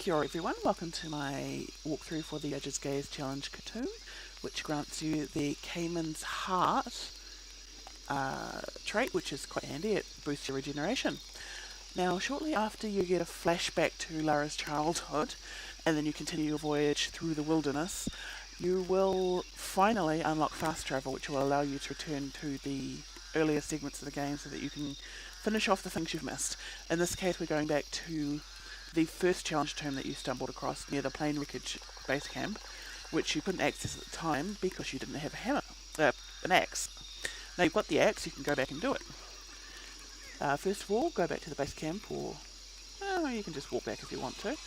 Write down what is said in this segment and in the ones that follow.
Kia ora everyone, welcome to my walkthrough for the Judge's Gaze Challenge cartoon, which grants you the Caiman Heart trait, which is quite handy. It boosts your regeneration. Now, shortly after you get a flashback to Lara's childhood, and then you continue your voyage through the wilderness, you will finally unlock fast travel, which will allow you to return to the earlier segments of the game so that you can finish off the things you've missed. In this case, we're going back to the first challenge tomb that you stumbled across near the Plane Wreckage Base Camp, which you couldn't access at the time because you didn't have a hammer, an axe. Now you've got the axe, you can go back and do it. First of all, go back to the base camp, or you can just walk back if you want to. And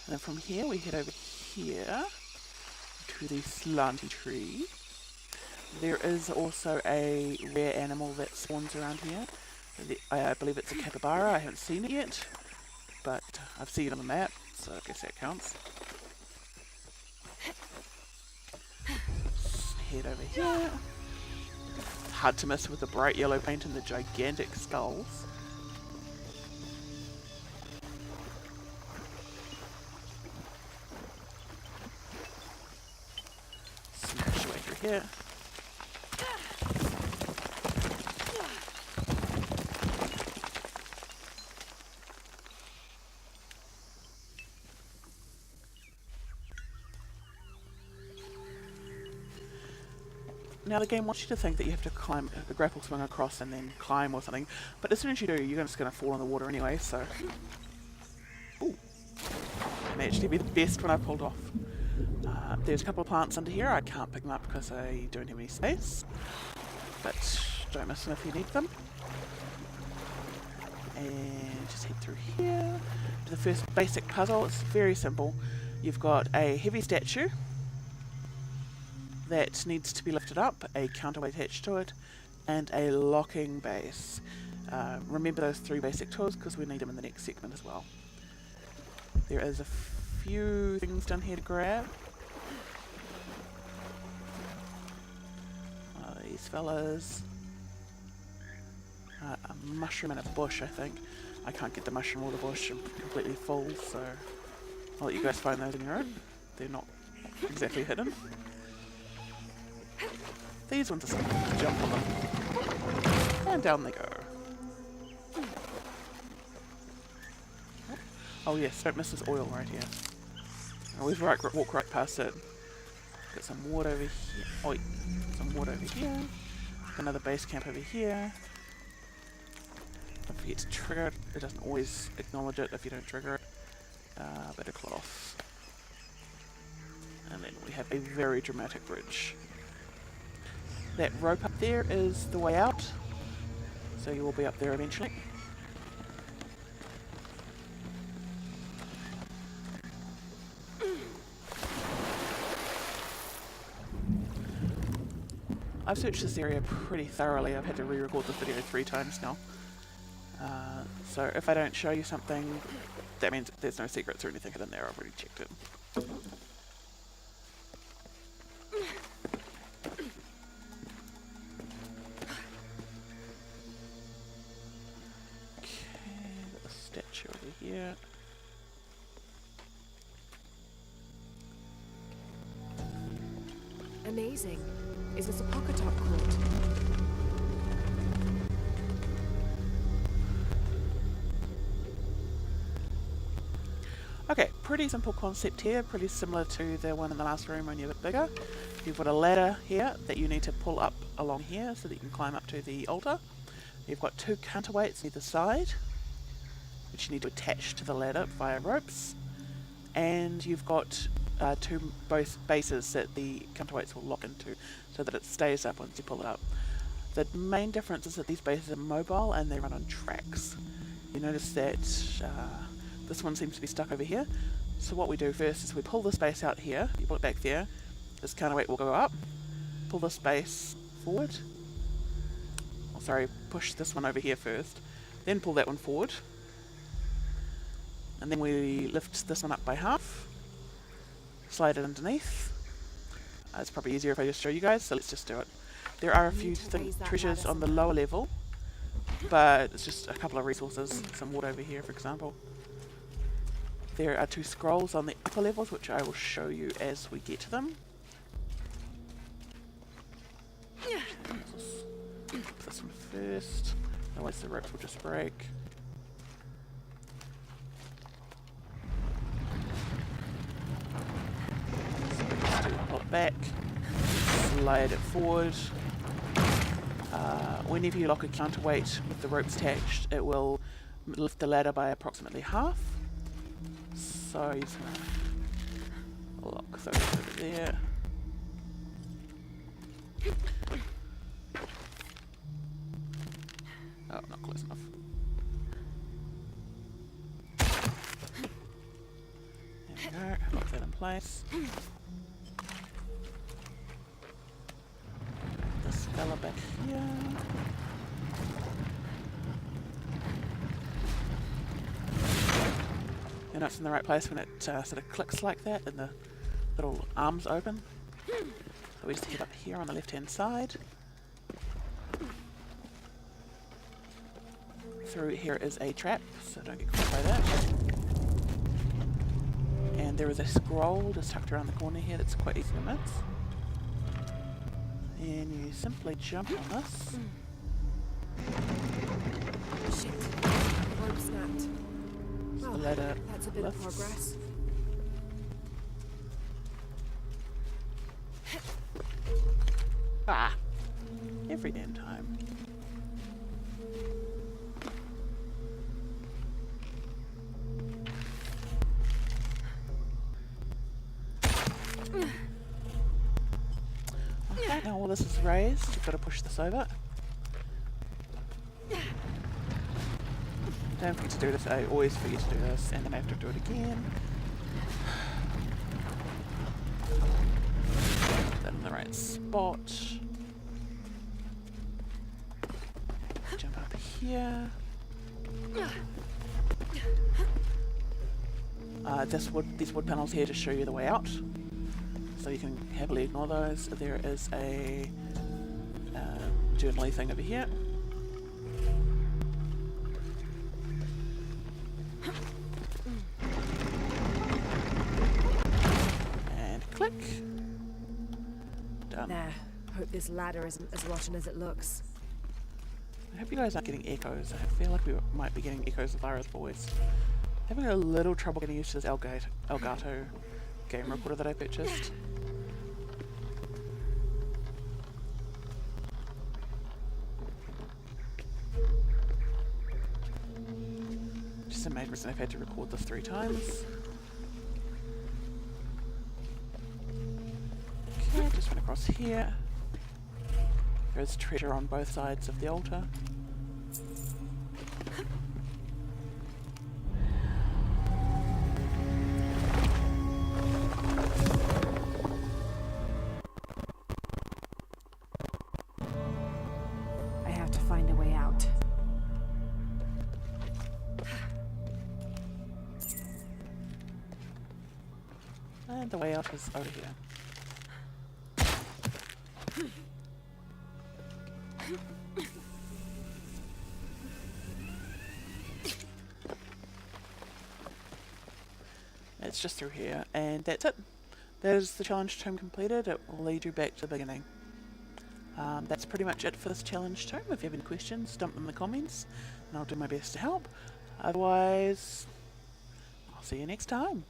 then from here, we head over here to the slanty tree. There is also a rare animal that spawns around here. I believe it's a capybara. I haven't seen it yet, but I've seen it on the map, so I guess that counts. Head over here. Hard to miss with the bright yellow paint and the gigantic skulls. Smash away through here. Now the game wants you to think that you have to climb the grapple swing across and then climb or something, but as soon as you do, you're just going to fall in the water anyway, so... Ooh. May actually be the best one I've pulled off. There's a couple of plants under here. I can't pick them up because I don't have any space, but don't miss them if you need them. And just head through here to the first basic puzzle. It's very simple. You've got a heavy statue that needs to be lifted up, a counterweight attached to it, and a locking base. Remember those three basic tools because we need them in the next segment as well. There is a few things down here to grab. These fellas. A mushroom and a bush, I think. I can't get the mushroom or the bush, I'm completely full, so I'll let you guys find those on your own. They're not exactly hidden. These ones are something to jump on them. And down they go. Oh yes, don't miss this oil right here. I always walk right past it. Got some wood over here. Oh, wait. Some wood over here. Another base camp over here. Don't forget to trigger it. It doesn't always acknowledge it if you don't trigger it. Bit of cloth. And then we have a very dramatic bridge. That rope up there is the way out, so you will be up there eventually. I've searched this area pretty thoroughly. I've had to re-record this video 3 times now. So if I don't show you something, that means there's no secrets or anything hidden there. I've already checked it. Over here. Amazing. Is this a pocket top court? Okay, pretty simple concept here, pretty similar to the one in the last room, only a bit bigger. You've got a ladder here that you need to pull up along here so that you can climb up to the altar. You've got 2 counterweights either side, which you need to attach to the ladder via ropes, and you've got 2 bases that the counterweights will lock into so that it stays up once you pull it up. The main difference is that these bases are mobile and they run on tracks. You notice that this one seems to be stuck over here, so what we do first is we pull this base out here, you pull it back there, this counterweight will go up, pull this base forward, oh sorry, push this one over here first, then pull that one forward, and then we lift this one up by half, slide it underneath. It's probably easier if I just show you guys, so let's just do it. There are a few treasures on the lower level, but it's just a couple of resources. Some wood over here, for example. There are 2 scrolls on the upper levels, which I will show you as we get to them. Put this one first, otherwise the rope will just break. So we just do pull it back, slide it forward. Whenever you lock a counterweight with the ropes attached, it will lift the ladder by approximately half. So you're just going to lock those over there. Oh, not close enough. There we go, lock that in place. This fella back here. You know it's in the right place when it sort of clicks like that and the little arms open. So we just head up here on the left hand side. Through here is a trap, so don't get caught by that. And there is a scroll just tucked around the corner here that's quite easy to miss. And you simply jump on this. Shit. The rope snapped. So Well, the ladder that's a bit of lifts. progress. Ah! Every damn time. Okay, now all this is raised, you've got to push this over. Don't forget to do this, I always forget to do this, and then I have to do it again. Put that in the right spot. Jump up here. These wood panels here just show you the way out, so you can happily ignore those. There is a journaly thing over here. And click. Done. There. Hope this ladder isn't as rotten as it looks. I hope you guys aren't getting echoes. I feel like we might be getting echoes of Lara's voice. Having a little trouble getting used to this Elgato game recorder that I purchased. Just a main reason I've had to record this 3 times. Okay, just went across here. There's treasure on both sides of the altar. I have to find a way out. And the way out is over here. It's just through here, and that's it. There's the challenge tomb completed. It will lead you back to the beginning. That's pretty much it for this challenge tomb. If you have any questions, dump them in the comments, and I'll do my best to help. Otherwise, I'll see you next time.